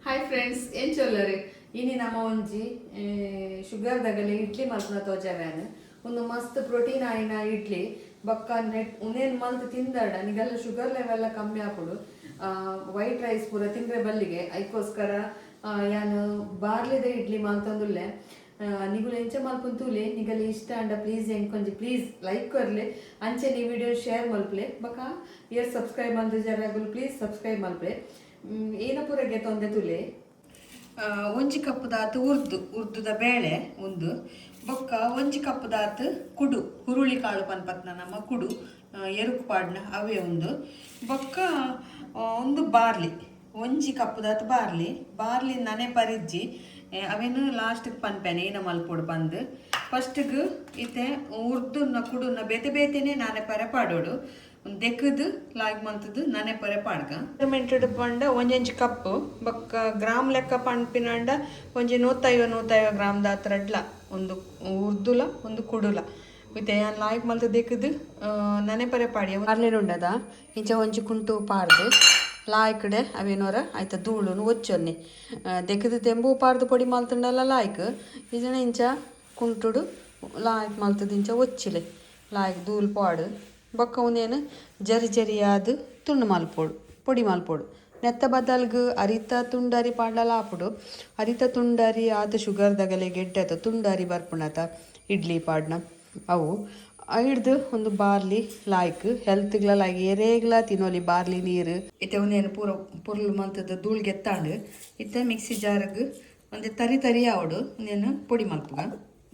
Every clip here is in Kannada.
ಹಾಯ್ ಫ್ರೆಂಡ್ಸ್ ಏನು ಚೊಲ್ಲರಿ ಇನಿ ನಮ್ಮ ಒಂಜಿ ಶುಗರ್ದಾಗಲೆ ಇಡ್ಲಿ ಮಲ್ಪುನ ತೋಜಾವ್ಯಾನ ಒಂದು ಮಸ್ತ್ ಪ್ರೋಟೀನ್ ಆಯಿನ ಇಡ್ಲಿ ಬೊಕ್ಕ ನೆಟ್ ಉನೇನು ಮಲ್ತು ತಿಂದಾಡ ನಿಗೆಲ್ಲ ಶುಗರ್ ಲೆವೆಲ್ಲ ಕಮ್ಮಿ ಆಪುಡು ವೈಟ್ ರೈಸ್ ಪೂರ ತಿಂದ್ರೆ ಬಲ್ಲಿಗೆ ಅದಕ್ಕೋಸ್ಕರ ಯಾನು ಬಾರ್ಲಿದ ಇಡ್ಲಿ ಮಲ್ತಂದುಲ್ಲೆ ನಿಗುಲು ಎಂಚ ಮಲ್ಪುಂತೂಲೆ ನಿಗಲ್ಲಿ ಇಷ್ಟ ಅಂಡ ಪ್ಲೀಸ್ ಹೆಂಗೆ ಕೊಂಚ ಪ್ಲೀಸ್ ಲೈಕ್ ಕೊರ್ಲೆ ಅಂಚೆ ನೀ ವಿಡಿಯೋ ಶೇರ್ ಮಲ್ಪಲೆ ಬೊಕ್ಕ ಇಯರ್ ಸಬ್ಸ್ಕ್ರೈಬ್ ಮಂದು ಜರಾಗುಲು ಪ್ಲೀಸ್ ಸಬ್ಸ್ಕ್ರೈಬ್ ಮಲ್ಪಲೆ ಏನ ಪೂರಗೆ ತೊಂದೆ ತುಲೆ ಒಂಜಿ ಕಪ್ಪದಾತು ಉರ್ದುದ ಬೇಳೆ ಒಂದು ಬೊಕ್ಕ ಒಂಜಿ ಕಪ್ಪದಾತು ಕುಡು ಹುರುಳಿ ಕಾಳು ಪನ್ಪತ್ನ ನಮ್ಮ ಕುಡು ಎರುಕು ಪಾಡ್ನ ಅವೇ ಒಂದು ಬೊಕ್ಕ ಒಂದು ಬಾರ್ಲಿ ಒಂಜಿ ಕಪ್ಪದಾತು ಬಾರ್ಲಿ ನನೆ ಪರಿಜ್ಜಿ ಅವೇನು ಲಾಸ್ಟ್ಗೆ ಪನ್ಪೇನೆ ಏನ ಮಲ್ಪೊಡು ಬಂದು ಫಸ್ಟ್ಗೆ ಇತ್ತೆ ಉರ್ದುನ ಕುಡುನ ಬೇತೆ ಬೇತೆನೆ ನಾನೆ ಪರೆ ಪಾಡೋಡು ದೆಕ್ಕದು ಲಾಗ್ ಮಂತದ್ದು ನನೆ ಪರೆ ಪಾಡ್ಕ ಮೆಂಟೆಡ್ ಪಂಡ ಒಂಜೊಂಜಿ ಕಪ್ಪು ಬೊಕ್ಕ ಗ್ರಾಮ್ ಲೆಕ್ಕ ಪನ್ಪಿನಂಡ ಒಂಜಿ 150 ಗ್ರಾಮ್ ದಾತ್ರಡ್ಲ ಒಂದು ಉರ್ದುಲ ಒಂದು ಕುಡುಲ ಮತ್ತೆ ಲಾಯ್ಕ್ ಮಲ್ತ ದೆಕ್ಕದು ನನೆ ಪರೆ ಪಾಡಿ ಅರ್ಲೇನುಂಡದ ಇಂಚ ಒಂಜಿ ಕುಂಟು ಪಾಡ್ದು ಲಾಯ್ಕಡೆ ಅವೇನೋರ ಆಯ್ತ ಧೂಳುನು ಒಚ್ಚೊನ್ನಿ ದೆಕ್ಕದು ತೆಂಬು ಪಾಡ್ದು ಪೊಡಿ ಮಲ್ತಂಡಲ್ಲ ಲಾಯ್ಕ್ ಇದನ್ನ ಇಂಚ ಕುಂಟುಡು ಲಾಯ್ಕ್ ಮಲ್ತದ ಇಂಚ ಒಚ್ಚಿಲೆ ಲಾಯ್ಕ್ ಧೂಳು ಪಾಡು ಬೊಕ್ಕ ಉನೇನು ಜರಿ ತುಂಡು ಮಲ್ಪೋಡು ಪೊಡಿ ಮಲ್ಪೋಡು ನೆತ್ತ ಬದಲ್ಗು ಅರಿತ ತುಂಡರಿ ಪಾಡ್ಲಲ್ಲ ಆಪುಡು ಅರಿತ ತುಂಡರಿ ಆತ ಶುಗರ್ದಾಗಲೆ ಗೆಡ್ಡೆ ಆತ ತುಂಡರಿ ಬರ್ಪುಣತ ಇಡ್ಲಿ ಪಾಡ್ನ ಅವು ಹಿಡ್ದು ಒಂದು ಬಾರ್ಲಿ ಲಾಯ್ಕ್ ಹೆಲ್ತ್ಗ್ಲ ಲಾಯ್ಕ್ ಎರೇಗ್ಲ ತಿನ್ನೋಲಿ ಬಾರ್ಲಿ ನೀರು ಇತ್ತೆ ಉನೇನು ಪೂರ ಪುರ್ಲು ಮಂತದ ಧೂಳ್ಗೆ ಎತ್ತಾಂಡು ಇತ್ತೆ ಮಿಕ್ಸಿ ಜಾರ್ಗ್ ಒಂದು ತರಿ ಆವಡು ಉನೇನು ಪೊಡಿ ಮಲ್ಪುಗ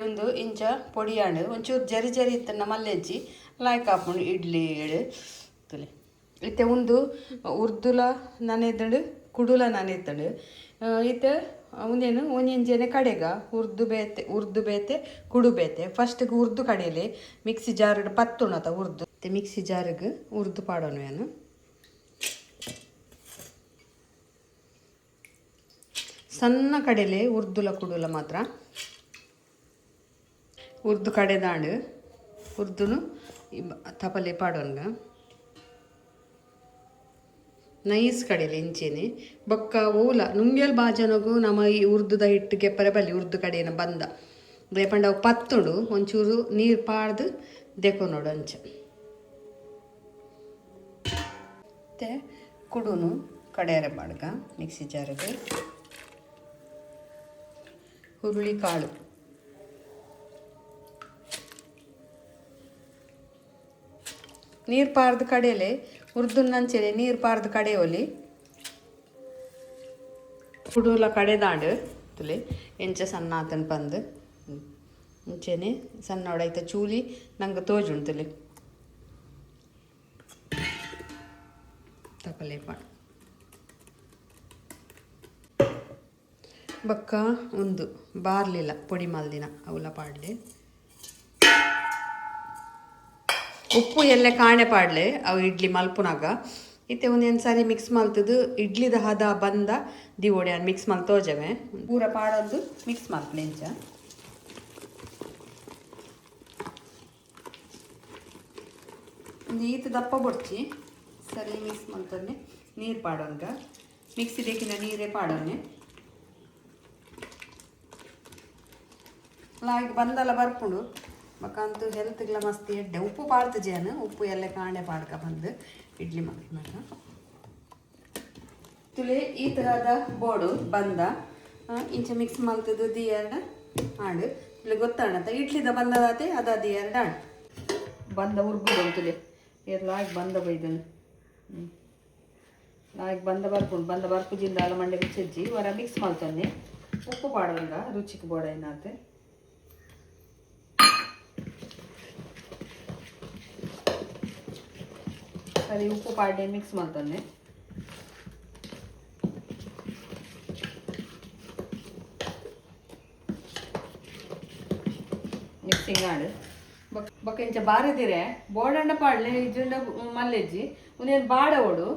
ಒಂದು ಇಂಚ ಪೊಡಿಯಾಂಡು ಒಂಚೂರು ಜರಿ ಇತ್ತನ್ನ ಮಲ್ಲೆಜ್ಜಿ ಲಾಯ್ಕ್ ಹಾಕೊಂಡು ಇಡ್ಲಿ ಏಳು ತುಲೆ ಇತ್ತೆ ಒಂದು ಉರ್ದುಲ ನನೆದಳು ಕುಡುಲ ನನೆತಳು ಇತ್ತೆ ಅವನೇನು ಒಂಜೆನೆ ಕಡೆಗ ಉರ್ದು ಬೇತೆ ಕುಡು ಬೇತೆ ಫಸ್ಟ್ಗೆ ಉರ್ದು ಕಡೆಯಲ್ಲಿ ಮಿಕ್ಸಿ ಜಾರ್ಡ್ ಪತ್ತುಣತ ಉರ್ದು ಮಿಕ್ಸಿ ಜಾರ್ಗೆ ಉರ್ದು ಪಾಡೋನು ಏನು ಸಣ್ಣ ಕಡೆಲೆ ಉರ್ದುಲ ಕುಡುಲ ಮಾತ್ರ ಉರ್ದು ಕಡೆದಾಂಡು ಉರ್ದುನು ತಪಲೆ ಪಾಡೋನ್ಗ ನೈಸ್ ಕಡೆಲೆ ಇಂಚೆನೆ ಬೊಕ್ಕ ಓಲ ನುಂಗ್ಯಲ್ ಬಾಜನಗು ನಮ್ಮ ಈ ಉರ್ದುದ ಹಿಟ್ಟಿಗೆ ಪರಬಲಿ ಉರ್ದು ಕಡೆನ ಬಂದ ರೇಪಂಡ ಅವು ಪತ್ತುಡು ಒಂಚೂರು ನೀರು ಪಾಡ್ದು ದೆಕೊನೋಡು ಅಂಚ ಮತ್ತೆ ಕುಡುನು ಕಡೆಯರೆ ಬಾಡ್ಗ ಮಿಕ್ಸಿ ಜಾರಿಗೆ ಹುರುಳಿ ಕಾಳು ನೀರು ಪಾರ್ದು ಕಡೆಯಲೆ ಉರ್ದುನ್ನಂಚೆಲೆ ನೀರು ಪಾರ್ದು ಕಡೆಯೋಲಿ ಕುಡುಲ ಕಡೆದಾಂಡು ತುಲೆ ಎಂಚ ಸಣ್ಣ ಆತನ ಬಂದು ಮುಂಚೆನೆ ಸಣ್ಣ ಹೊಡೈತ ಚೂಲಿ ನಂಗೆ ತೋಜುಂಡು ತುಲೆ ತಪಲೆ ಪಾಡು ಬೊಕ್ಕ ಒಂದು ಬಾರ್ಲಿಲ್ಲ ಪೊಡಿ ಮಲ್ದಿನ ಅವಲ ಪಾಡ್ಲೆ ಉಪ್ಪು ಎಲ್ಲೆ ಕಾಣೆ ಪಾಡ್ಲೆ ಅವು ಇಡ್ಲಿ ಮಲ್ಪುನಾಗ ಇತ್ತೆ ಒಂದೇನು ಸಾರಿ ಮಿಕ್ಸ್ ಮಲ್ತದು ಇಡ್ಲಿದ ಹದ ಬಂದ ದಿವೋಡಿ ಅನ್ನು ಮಿಕ್ಸ್ ಮಲ್ ತೋಜವೆ ಪೂರ ಪಾಡೋದು ಮಿಕ್ಸ್ ಮಲ್ಪಲೆ ಇಂಚ ಒಂದು ಈತ ದಪ್ಪ ಬೊಡ್ಚಿ ಸರಿ ಮಿಕ್ಸ್ ಮಲ್ತನ್ನೆ ನೀರು ಪಾಡೋನ್ಗ ಮಿಕ್ಸಿ ಬೇಕಿನ ನೀರೇ ಪಾಡೋನೆ ಲಾಯ್ಕ್ ಬಂದಲ್ಲ ಬರ್ಪುಂಡು ಬಕ್ಕಂತೂ ಹೆಲ್ತ್ಗೆಲ್ಲ ಮಸ್ತ್ ಎಡ್ಡೆ ಉಪ್ಪು ಪಾಡ್ತು ಜೇನು ಉಪ್ಪು ಎಲ್ಲ ಕಾಣೆ ಪಾಡ್ಕ ಬಂದು ಇಡ್ಲಿ ಮಾಡ್ಕೊಂಡಾಗ ತುಲೆ ಈ ತರಹದ ಬೋಡು ಬಂದ ಇಂಚ ಮಿಕ್ಸ್ ಮಲ್ತದ್ದು ದಿಯರ್ಡ ಆಡು ತುಲೆ ಗೊತ್ತಾಣತ ಇಡ್ಲಿದ ಬಂದದಾತೆ ಅದಾದ ಎರಡು ಆಡು ಬಂದ ಉರ್ಗುದು ತುಲೆ ಲಾಯ್ಕ್ ಬಂದ ಬೈದನು ಲಾಯ್ಕ್ ಬಂದ ಬರ್ಪುಜಿಂದ ಅಲ್ಲ ಮಂಡೆ ಬಿಚ್ಚಜ್ಜಿ ಹೊರ ಮಿಕ್ಸ್ ಮಲ್ತೊಂದೆ ಉಪ್ಪು ಪಾಡೋಂಗ ರುಚಿಗೆ ಬೋಡ ಏನಾತೆ ಸರಿ ಉಪ್ಪು ಪಾಡ್ಡೆ ಮಿಕ್ಸ್ ಮಾಡ್ತಾನೆ ಮಿಕ್ಸಿಂಗ್ ಆಡು ಬೊಕ್ಕ ಇಂಚ ಬಾರದಿರೆ ಬೋಡಂಡ ಪಾಡ್ಲೆ ಇಜುಂಡ ಮಲ್ಲೆಜ್ಜಿ ಉನೇನು ಬಾಡ ಓಡು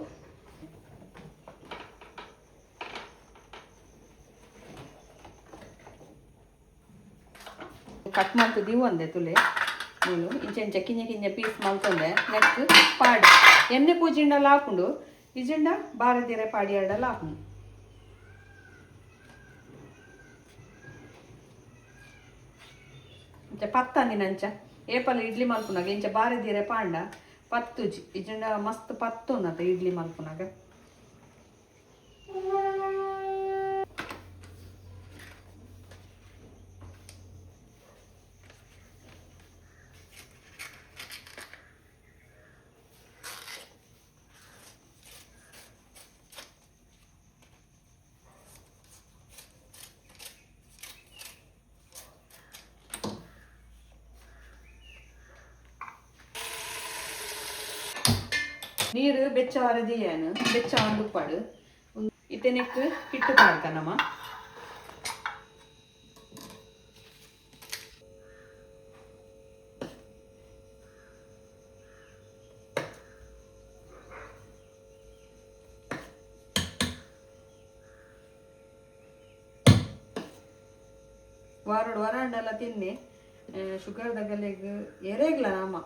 ಕಟ್ ಮಾಡ್ತಿದ್ದೀವಿ ಒಂದೇ ತುಲೆ ನೀನು ಇಂಚೆ ಕಿಂಜ ಪೀಸ್ ಮಲ್ತಂದೆ ನೆಕ್ಸ್ಟ್ ಪಾಡಿ ಎಣ್ಣೆ ಪೂಜಿಂಡಲ್ಲ ಹಾಕೊಂಡು ಇಜೆಂಡ ಬಾರದಿರೆ ಪಾಡಿ ಎರಡಲ್ಲ ಹಾಕೊಂಡು ಪತ್ತಂದಿನಂಚ ಏಪಲ ಇಡ್ಲಿ ಮಲ್ಪುನಾಗ ಇಂಚ ಬಾರಿ ದೀರೆ ಪಾಂಡ ಪತ್ತುಜಿ ಇಜಂಡ ಮಸ್ತ್ ಪತ್ತು ಉನ್ನತ ಇಡ್ಲಿ ಮಲ್ಪುನಾಗ. ನೀರು ಬೆಚ್ಚ ವರದಿಯೇನು ಬೆಚ್ಚ ಉಪ್ಪಾಡು ಇತೆನೆಕ್ ಹಿಟ್ಟು ಪಾಡ್ಕನಮ್ಮ. ವರಾಂಡೆಲ್ಲ ತಿನ್ನಿ ಶುಗರ್ ದಗಲೆಗ್ ಎರೆಗ್ಲ ನಮ್ಮ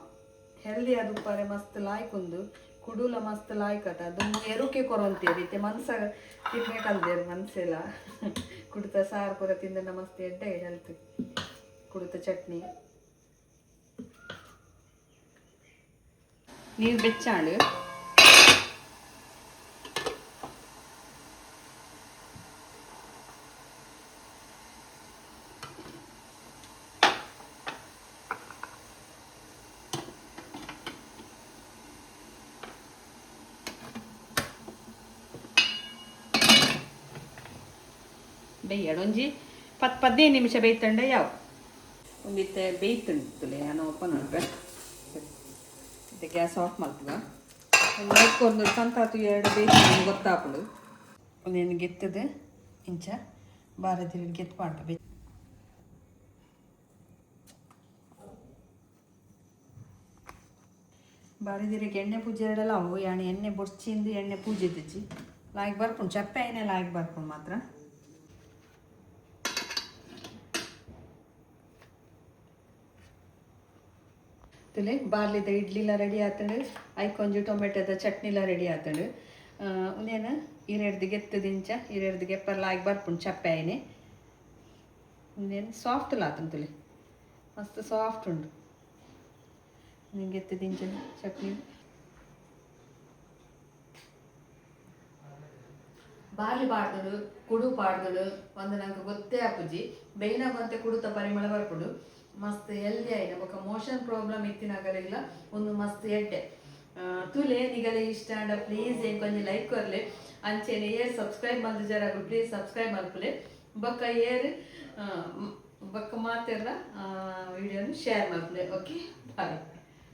ಹೆಲ್ದಿ ಅದು ಉಪ್ಪಾರೆ ಮಸ್ತ್ ಲಾಯ್ಕೊಂದು ಕುಡೂಲ ಮಸ್ತ್ ಲಾಯ್ಕತ ಅದು ಎರುಕೆ ಕೊರಂತೀರಿ ಇತ್ತೆ ಮನ್ಸ ತಿನ್ಬೇಕಲ್ದೇರು ಮನ್ಸೆಲ್ಲ ಕುಡ್ತ ಸಾರು ಪೂರ ತಿಂದ ಮಸ್ತ್ ಎಡ್ಡೆ ಹೆಲ್ತ್ ಕುಡ್ತ ಚಟ್ನಿ ನೀರು ಬೆಚ್ಚಾಂಡು ಬೇಯ್ಯಡು ಒಂಜಿ 10-15 ನಿಮಿಷ ಬೇಯ್ತಂಡೆ ಯಾವ ಒಂದಿತ್ತೆ ಬೇಯ್ತುಂಟುಲೆ ನಾನು ಓಪನ್ ಮಾಡ್ರೆ ಮತ್ತೆ ಗ್ಯಾಸ್ ಆಫ್ ಮಾಡ್ತದ ಒಂದು ಸಂತಾತು ಎರಡು ಬೇಯ್ತು ಗೊತ್ತಾಪಡು ಒಂದೇನು ಗೆತ್ತದು ಇಂಚ ಬಾರದಿರಿ ಗೆತ್ತು ಪಾಂಡ ಬೇ ಬಾರದಿರಿಗೆ ಎಣ್ಣೆ ಪೂಜೆ ಎರಡಲ್ಲ ಅವು ಎಣ್ಣೆ ಬೊಡ್ಚಿಂದು ಎಣ್ಣೆ ಪೂಜೆ ತೆಚ್ಚಿ ಲಾಯ್ಕ್ ಬರ್ಕೊಂಡು ಚಪ್ಪೆ ಎಣ್ಣೆ ಲಾಯ್ಕ್ ಬರ್ಕೊಂಡು ಮಾತ್ರ ತುಲೆ ಬಾರ್ಲಿದ ಇಡ್ಲಿಲ ರೆಡಿ ಆತಂಡು ಐಕೊಂಜು ಟೊಮೆಟೊದ ಚಟ್ನಿಲ ರೆಡಿ ಆತಂಡು ಉಂದೇನು ಇರೆಡ್ದು ಗೆತ್ತದಿಂಚ ಇರೆಡ್ದು ಗೆಪ್ಪರ್ಲ ಆಗಿ ಬರ್ಪುಂಡು ಚಪ್ಪೆ ಆಯ್ನೆ ಉಂದೇನು ಸಾಫ್ಟ್ ಲಾತಂಡು ತುಲೆ ಮಸ್ತ್ ಸಾಫ್ಟ್ ಉಂಡು ಗೆತ್ತದಿಂಚ ಚಟ್ನಿ ಬಾರ್ಲಿ ಪಾಡ್ದಡು ಕುಡು ಪಾಡ್ದಡು ಒಂದು ನಂಗೆ ಗೊತ್ತೇ ಆಪುಜಿ ಬೇಯ್ನ ಮತ್ತೆ ಕುಡುತ್ತ ಪರಿಮಳ ಬರ್ಪುಡು ಮಸ್ತ್ ಹೆಲ್ದಿ ಆಯ್ನ ಬೊಕ ಮೋಷನ್ ಪ್ರಾಬ್ಲಮ್ ಇತ್ತಿನಾಗಲಿಲ್ಲ ಒಂದು ಮಸ್ತ್ ಎಡ್ಡೆ ತುಲೆ ನಿಗಲೆ ಇಷ್ಟ ಅಂಡ ಪ್ಲೀಸ್ ಏನ್ ಕೊಂಚ ಲೈಕ್ ಕೊರ್ಲೆ ಅಂಚೆನೆ ಏರ್ ಸಬ್ಸ್ಕ್ರೈಬ್ ಮಲ್ದು ಜರಾಗ ಪ್ಲೀಸ್ ಸಬ್ಸ್ಕ್ರೈಬ್ ಮಲ್ಪುಲೆ ಬೊಕ್ಕ ಏರ್ ಬೊಕ್ಕ ಮಾತೆರ್ಲ ವಿಡಿಯೋನು ಶೇರ್ ಮಲ್ಪುಲೆ. Okay bye.